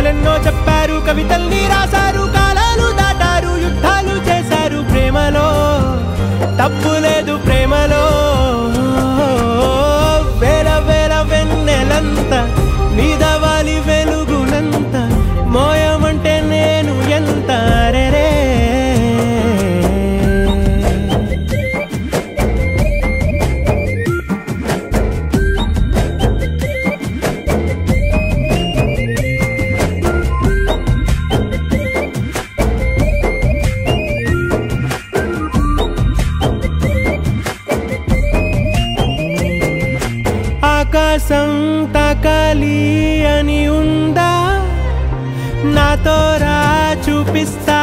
కథలెన్నో చెప్పారు, కవితల్ని రాశారు, కాలాలు దాటారు, యుద్ధాలు చేశారు. ప్రేమలో తప్పు లేదు, ప్రేమలో వేల వేల వెన్నెలంత మీద వాలి వెలుగునంత మోయమంటే నేను ఎంత రే. ఆకాశం తాకాలి అని ఉందా, నాతో రా చూపిస్తా